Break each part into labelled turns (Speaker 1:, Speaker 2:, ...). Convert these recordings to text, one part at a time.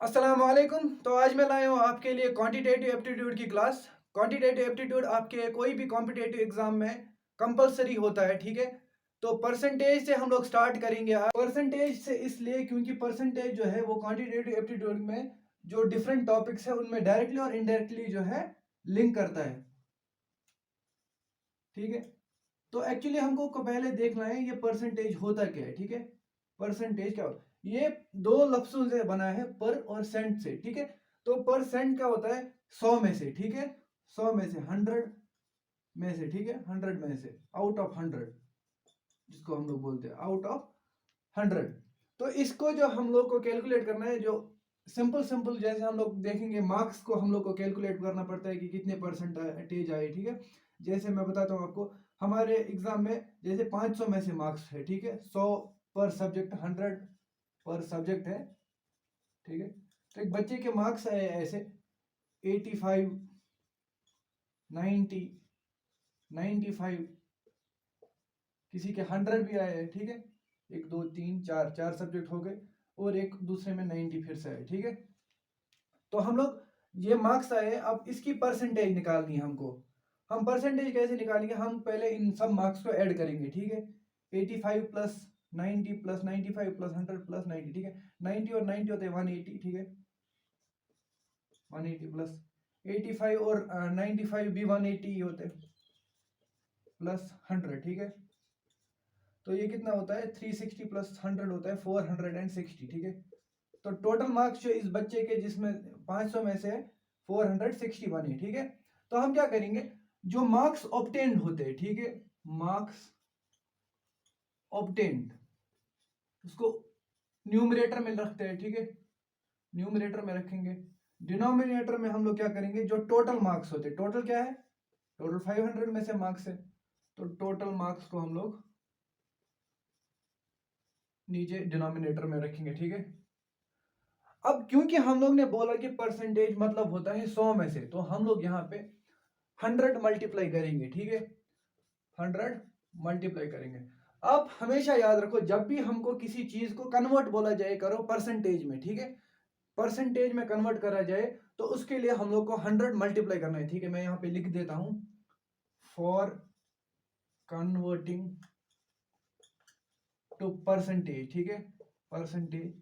Speaker 1: अस्सलाम वालेकुम। तो आज मैं लाया हूँ आपके लिए क्वांटिटेटिव एप्टीट्यूड की क्लास। क्वांटिटेटिव एप्टीट्यूड आपके कोई भी कॉम्पिटेटिव एग्जाम में कंपलसरी होता है, ठीक है। तो परसेंटेज से हम लोग स्टार्ट करेंगे आज। परसेंटेज से इसलिए क्योंकि परसेंटेज जो है वो क्वांटिटेटिव एप्टीट्यूड में जो डिफरेंट टॉपिक्स है उनमें डायरेक्टली और इनडायरेक्टली जो है लिंक करता है, ठीक है। तो एक्चुअली हमको को पहले देखना है ये परसेंटेज होता क्या है, ठीक है। परसेंटेज क्या होता है, ये दो लफ्जों से बना है, पर और सेंट से, ठीक है। तो परसेंट क्या होता है, 100 में से, ठीक है। 100 में से, 100 में से, ठीक है। 100 में से, आउट ऑफ 100 जिसको हम लोग बोलते हैं, आउट ऑफ 100। तो इसको जो हम लोग को कैलकुलेट करना है, जो सिंपल सिंपल जैसे हम लोग देखेंगे मार्क्स को हम लोग को कैलकुलेट करना पड़ता है कि कितने परसेंटेज आए, ठीक है। जैसे मैं बताता हूँ आपको, हमारे एग्जाम में जैसे 500 में से मार्क्स है, ठीक है। 100 पर सब्जेक्ट, 100 पर सब्जेक्ट है, ठीक है। तो एक बच्चे के मार्क्स आए ऐसे 85, 90, 95, किसी के 100 भी आए हैं, ठीक है। एक दो तीन चार, चार सब्जेक्ट हो गए, और एक दूसरे में 90 फिर से आए, ठीक है। तो हम लोग ये मार्क्स आए, अब इसकी परसेंटेज निकालनी है हमको। हम परसेंटेज कैसे निकालेंगे, हम पहले इन सब मार्क्स को ऐड करेंगे, ठीक है। 85 प्लस 90 प्लस 95 प्लस 100 प्लस 90, ठीक है। 90 और 90 होते हैं 180, ठीक है। 180 प्लस 85 और 95 भी 180 ही होते हैं, प्लस 100, ठीक है। तो ये कितना होता है, 360 प्लस 100 होता है 460, ठीक है। तो टोटल मार्क्स जो इस बच्चे के, जिसमें 500 में से 460 बने, ठीक है। तो हम क्या करेंगे, जो मार्क्स ऑब्टेन्ड होते हैं, ठीक है, मार्क्स ऑब्टेन्ड, उसको न्यूमरेटर में रखते हैं, ठीक है। न्यूमरेटर में रखेंगे। डिनोमिनेटर में हम लोग क्या करेंगे, जो टोटल मार्क्स होते हैं, टोटल क्या है, टोटल 500 में से मार्क्स है, तो टोटल मार्क्स को हम लोग नीचे डिनोमिनेटर में रखेंगे, ठीक है। अब क्योंकि हम लोग ने बोला कि परसेंटेज मतलब होता है 100 में से, तो हम लोग यहाँ पे 100 मल्टीप्लाई करेंगे, ठीक है। 100 मल्टीप्लाई करेंगे। अब हमेशा याद रखो, जब भी हमको किसी चीज को कन्वर्ट बोला जाए करो परसेंटेज में, ठीक है, परसेंटेज में कन्वर्ट करा जाए, तो उसके लिए हम लोग को 100 मल्टीप्लाई करना है, ठीक है। मैं यहाँ पे लिख देता हूं, फॉर कन्वर्टिंग टू परसेंटेज, ठीक है, परसेंटेज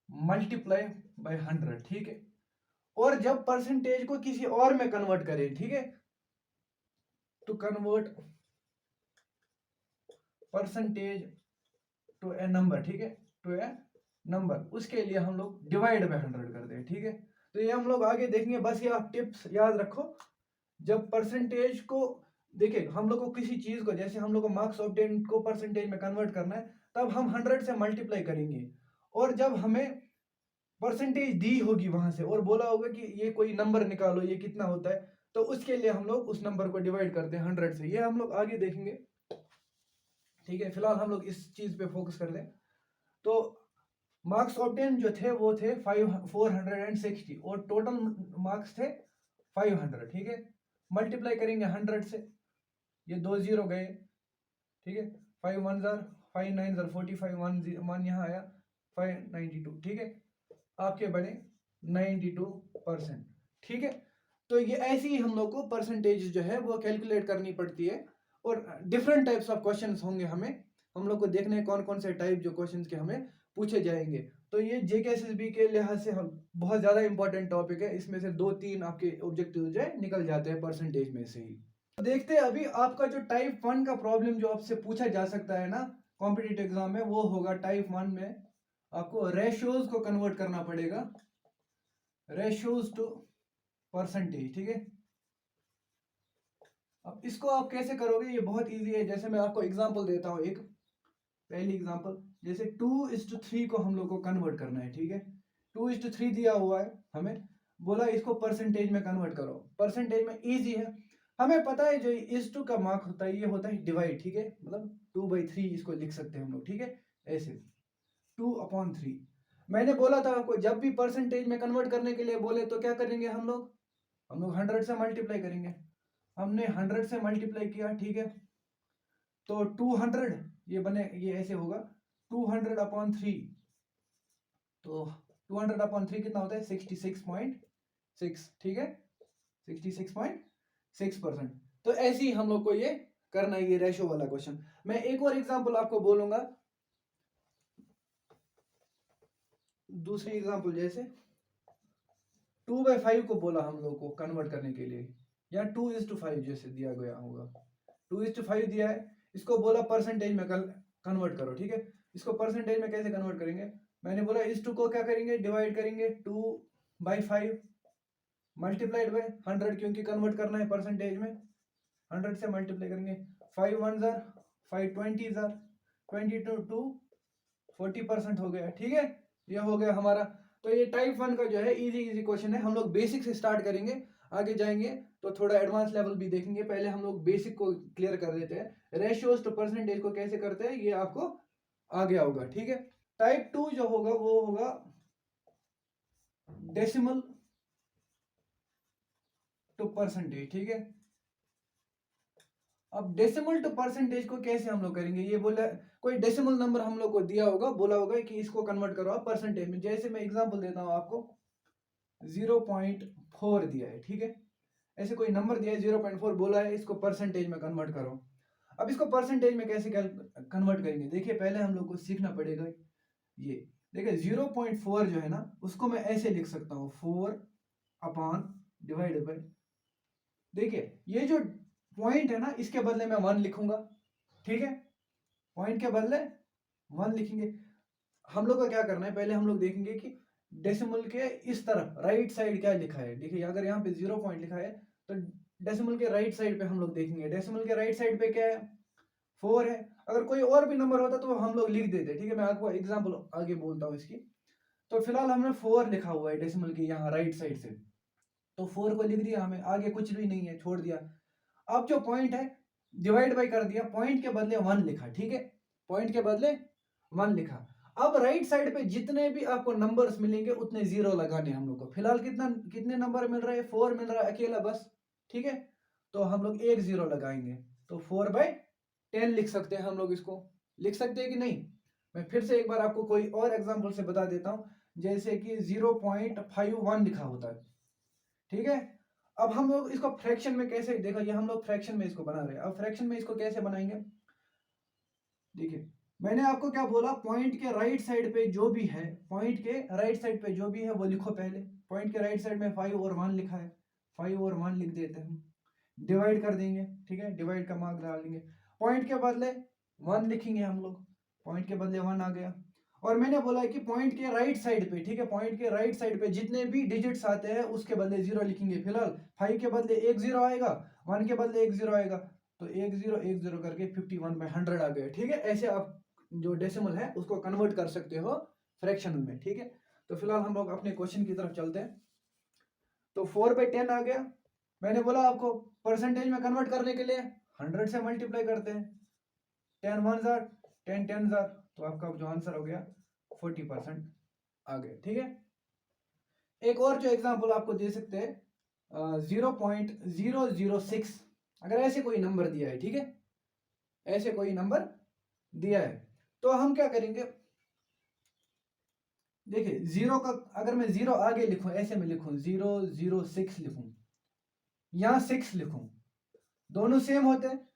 Speaker 1: मल्टीप्लाई बाय 100, ठीक है। और जब परसेंटेज को किसी और में कन्वर्ट करें, ठीक है, to convert percentage to a number, ठीक है, टू ए नंबर, उसके लिए हम लोग डिवाइड बाय 100 करते हैं, ठीक है। तो ये हम लोग आगे देखेंगे, बस ये आप टिप्स याद रखो। जब परसेंटेज को देखिए, हम लोग को किसी चीज को, जैसे हम लोग को मार्क्स ऑब्टेन को परसेंटेज में कन्वर्ट करना है, तब हम 100 से मल्टीप्लाई करेंगे। और जब हमें परसेंटेज दी होगी वहां से और बोला होगा कि ये कोई नंबर निकालो, ये कितना होता है, तो उसके लिए हम लोग उस नंबर को डिवाइड करते हैं 100 से। ये हम लोग आगे देखेंगे, ठीक है। फिलहाल हम लोग इस चीज पे फोकस कर लें। तो मार्क्स ऑब्टेन जो थे वो थे 460, और टोटल मार्क्स थे 500, ठीक है। मल्टीप्लाई करेंगे 100 से, ये दो जीरो गए, ठीक है। 5 1 जार, 5 9 जार 45, 1 यहाँ आया 592, ठीक है। आपके बने 92%, ठीक है। तो ये ऐसे ही हम लोग को परसेंटेज जो है वो कैलकुलेट करनी पड़ती है। और डिफरेंट टाइप्स ऑफ क्वेश्चंस होंगे, हमें हम लोग को देखने हैं कौन कौन से टाइप जो क्वेश्चंस के हमें पूछे जाएंगे। तो ये जेकेएसएसबी के लिहाज से हम बहुत ज्यादा इंपॉर्टेंट टॉपिक है, इसमें से दो तीन आपके ऑब्जेक्टिव जो है निकल जाते हैं परसेंटेज में से ही। तो देखते हैं अभी आपका जो टाइप 1 का प्रॉब्लम जो आपसे पूछा जा सकता है ना कॉम्पिटिटिव एग्जाम में, वो होगा टाइप 1 में आपको रेशियोज को कन्वर्ट करना पड़ेगा, रेशियोज टू परसेंटेज, ठीक है। अब इसको आप कैसे करोगे, ये बहुत इजी है। जैसे मैं आपको एग्जांपल देता हूं, एक पहली एग्जांपल, जैसे 2:3 को हम लोग को कन्वर्ट करना है, ठीक है। 2:3 दिया हुआ है, हमें बोला इसको परसेंटेज में कन्वर्ट करो। परसेंटेज में इजी है, हमें पता है जो इस टू का मार्क होता है ये होता है डिवाइड, ठीक है। मतलब 2/3 इसको लिख सकते हैं हम लोग, ठीक है, ऐसे 2/3। मैंने बोला था आपको, जब भी परसेंटेज में कन्वर्ट करने के लिए बोले तो क्या करेंगे हम लोग 100 से मल्टीप्लाई करेंगे। हमने 100 से मल्टीप्लाई किया, ठीक है। तो 200 ये बने, ये ऐसे होगा 200/3, तो 200/3 कितना होता है 66.6, ठीक है 66.6%। तो ऐसे ही हम लोग को ये करना है, ये रेशो वाला क्वेश्चन। मैं एक और एग्जांपल आपको बोलूंगा, दूसरी एग्जांपल, जैसे 2/5 को बोला हम लोग को कन्वर्ट करने के लिए, या 2:5 जैसे दिया गया होगा, 2:5 दिया है, इसको बोला परसेंटेज में कन्वर्ट करो, ठीक है। इसको परसेंटेज में कैसे कन्वर्ट करेंगे, मैंने बोला इस 2 को क्या करेंगे, डिवाइड करेंगे 2/5 मल्टीप्लाइड बाय 100, क्योंकि कन्वर्ट करना है परसेंटेज में, 100 से मल्टीप्लाई करेंगे, 5 1 जार 5 20 जार 22 40% हो गया, ठीक है। ये हो गया हमारा। तो ये टाइप 1 का जो है इजी क्वेश्चन है। हम लोग बेसिक से स्टार्ट करेंगे, आगे जाएंगे तो थोड़ा एडवांस लेवल भी देखेंगे। पहले हम लोग बेसिक को क्लियर कर देते हैं। रेशियोज टू परसेंटेज को कैसे करते हैं ये आपको आ गया होगा, ठीक है। टाइप 2 जो होगा वो होगा डेसिमल टू परसेंटेज, ठीक है। अब डेसिमल टू परसेंटेज को कैसे हम लोग करेंगे, ये बोला कोई डेसिमल नंबर हम लोग को दिया होगा, बोला होगा कि इसको कन्वर्ट करो आप परसेंटेज में। जैसे मैं एग्जांपल देता हूं आपको, 0.4 दिया है, ठीक है। ऐसे कोई नंबर दिया है 0.4, बोला है इसको परसेंटेज में कन्वर्ट करो। अब इसको परसेंटेज में कैसे कन्वर्ट करेंगे, देखिए पहले हम लोग को सीखना पड़ेगा। ये देखिए 0.4 जो है ना, उसको मैं ऐसे लिख सकता हूँ 4/डिवाइडेड। देखिए ये जो पॉइंट है ना, इसके बदले मैं 1 लिखूंगा, ठीक है। पॉइंट के बदले 1 लिखेंगे। हम लोग को क्या करना है, पहले हम लोग देखेंगे कि डेसिमल के इस तरफ राइट साइड क्या लिखा है। देखिए अगर यहाँ पे 0 पॉइंट लिखा है तो डेसिमल के राइट साइड पे हम लोग देखेंगे, डेसिमल के राइट साइड पे क्या है, 4 है। अगर कोई और भी नंबर होता तो हम लोग लिख देते, ठीक है। मैं आपको एग्जाम्पल आगे बोलता हूँ इसकी। तो फिलहाल हमने 4 लिखा हुआ है डेसिमल की यहाँ राइट साइड से, तो 4 को लिख दिया, हमें आगे कुछ भी नहीं है, छोड़ दिया। अब जो पॉइंट है डिवाइड बाई कर दिया, पॉइंट के बदले 1 लिखा, ठीक है। पॉइंट के बदले 1 लिखा। अब राइट साइड पे जितने भी आपको नंबर्स मिलेंगे उतने 0 लगाने हम लोग को। फिलहाल कितने नंबर मिल रहे हैं, 4 मिल रहा है अकेला बस, ठीक है। तो हम लोग एक 0 लगाएंगे, तो 4/10 लिख सकते हैं हम लोग। इसको लिख सकते हैं कि नहीं, मैं फिर से एक बार आपको कोई और एग्जाम्पल से बता देता हूं। जैसे कि 0.51 लिखा होता है, ठीक है। अब हम लोग इसको फ्रैक्शन में कैसे, देखो ये हम लोग फ्रैक्शन में इसको बना रहे हैं। अब फ्रैक्शन में इसको कैसे बनाएंगे, देखिए मैंने आपको क्या बोला, पॉइंट के राइट साइड पे जो भी है, पॉइंट के राइट साइड पे जो भी है वो लिखो पहले। पॉइंट के राइट साइड में 5 और 1 लिखा है, 5 और 1 लिख देते हैं, डिवाइड कर देंगे, ठीक है। डिवाइड का मार्क डाल देंगे, पॉइंट के बदले 1 लिखेंगे हम लोग, पॉइंट के बदले 1 आ गया। और मैंने बोला है कि पॉइंट के राइट साइड पे, ठीक है, पॉइंट के राइट साइड पे जितने भी डिजिट्स आते हैं उसके बदले 0 लिखेंगे। फिलहाल 5 के बदले एक 0 आएगा, 1 के बदले एक 0 आएगा, तो एक 0 करके 51/100 आ गए, ठीक है। ऐसे आप जो डेसिमल है उसको कन्वर्ट कर सकते हो फ्रैक्शन में, ठीक है। तो फिलहाल हम लोग अपने क्वेश्चन की तरफ चलते हैं। तो 4/10 आ गया। मैंने बोला आपको परसेंटेज में कन्वर्ट करने के लिए 100 से मल्टीप्लाई करते हैं, 10 1 जार 10 10 जार, तो आपका जो आंसर हो गया 40% आ गए, ठीक है। एक और जो एग्जांपल आपको दे सकते हैं 0.006, अगर ऐसे कोई नंबर दिया है, ठीक है, ऐसे कोई नंबर दिया है, तो हम क्या करेंगे, देखिए 0 का अगर मैं 0 आगे लिखूं, ऐसे में लिखूं 006 लिखूं, यहां 6 लिखूं, दोनों सेम होते हैं,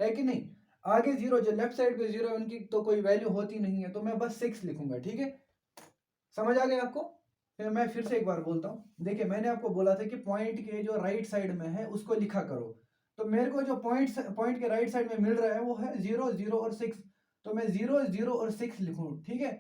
Speaker 1: है कि नहीं। आगे 0, जो लेफ्ट साइड पे 0 है उनकी तो कोई वैल्यू होती नहीं है, तो मैं बस 6 लिखूंगा, ठीक है। समझ आ गया आपको। फिर मैं फिर से एक बार बोलता हूं, देखिए मैंने आपको बोला था कि पॉइंट के जो राइट साइड में है उसको लिखा करो। तो मेरे को जो पॉइंट के राइट साइड में मिल रहा है वो है 0 0 और 6, तो मैं 0 0 और 6 लिखूं, ठीक है।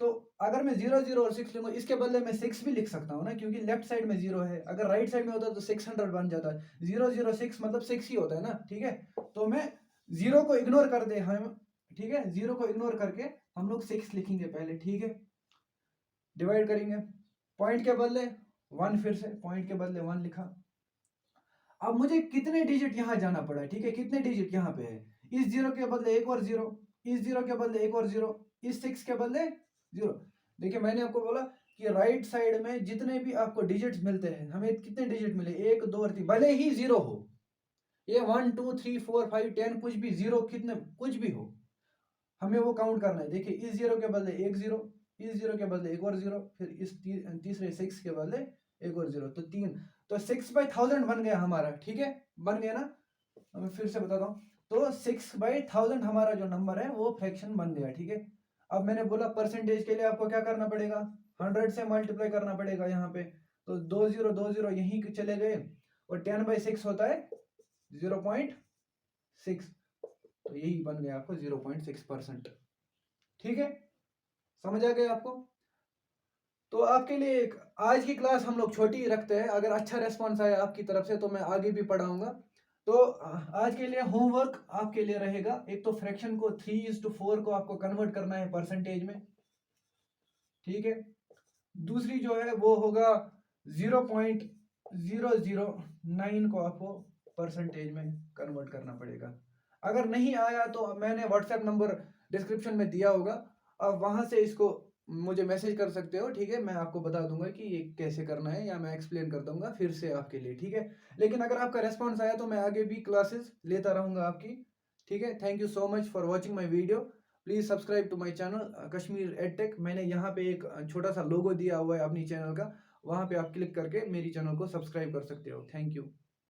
Speaker 1: तो अगर मैं 0 0 और 6 लिखूं, इसके बदले मैं 6 भी लिख सकता हूं ना, क्योंकि लेफ्ट साइड में 0 है, अगर राइट साइड में होता तो 600 बन जाता है। 0 0 6 मतलब 6 ही होता है ना, ठीक है। तो मैं 0 को इग्नोर कर दे हम, ठीक है, 0 को इग्नोर करके हम लोग 6 लिखेंगे पहले, ठीक है। डिवाइड करेंगे, पॉइंट के बदले 1, फिर से पॉइंट के बदले 1 लिखा। अब मुझे कितने डिजिट यहां जाना पड़ा, ठीक है, कितने डिजिट यहां पे है, इस 0 के बदले एक और 0, इस 0 के बदले एक और 0, इस 6 के बदले 0। देखिए मैंने आपको बोला कि राइट साइड में जितने भी आपको डिजिट्स मिलते हैं, हमें कितने डिजिट मिले, 1 2 और 3, भले ही 0 हो, ये 1 2 3 4 5 10 कुछ भी 0, कितने कुछ भी हो, हमें वो काउंट करना है। देखिए इस 0 के बदले एक 0, इस जीरो के बदले एक और जीरो, फिर इस तीसरे 6 के बदले एक और जीरो, तो 3, तो 6/1000 बन गया हमारा, ठीक है, बन गया ना। मैं फिर से बताता हूँ, तो 6/1000 हमारा जो नंबर है वो फ्रैक्शन बन गया, ठीक है। अब मैंने बोला परसेंटेज के लिए आपको क्या करना पड़ेगा, 100 से मल्टीप्लाई करना पड़ेगा यहाँ पे, तो 2 0 यहीं चले गए, और 10/6 होता है 0.6, तो यही बन गया आपको 0.6%, ठीक है, समझ आ गया आपको। तो आपके लिए आज की क्लास हम लोग छोटी ही रखते हैं, अगर अच्छा रेस्पॉन्स आया आपकी तरफ से तो मैं आगे भी पढ़ाऊंगा। तो आज के लिए होमवर्क आपके लिए रहेगा, एक तो फ्रैक्शन को 3:4 को आपको कन्वर्ट करना है परसेंटेज में, ठीक है। दूसरी जो है वो होगा 0.009 को आपको परसेंटेज में कन्वर्ट करना पड़ेगा। अगर नहीं आया तो मैंने व्हाट्सएप नंबर डिस्क्रिप्शन में दिया होगा, आप वहां से इसको मुझे मैसेज कर सकते हो, ठीक है, मैं आपको बता दूंगा कि ये कैसे करना है, या मैं एक्सप्लेन कर दूंगा फिर से आपके लिए, ठीक है। लेकिन अगर आपका रेस्पॉन्स आया तो मैं आगे भी क्लासेस लेता रहूंगा आपकी, ठीक है। Thank you so much for watching my video. Please subscribe to my channel Kashmir edtech. मैंने यहाँ पे एक छोटा सा लोगो दिया हुआ है अपनी चैनल का, वहाँ पे आप क्लिक करके मेरी चैनल को सब्सक्राइब कर सकते हो। Thank you.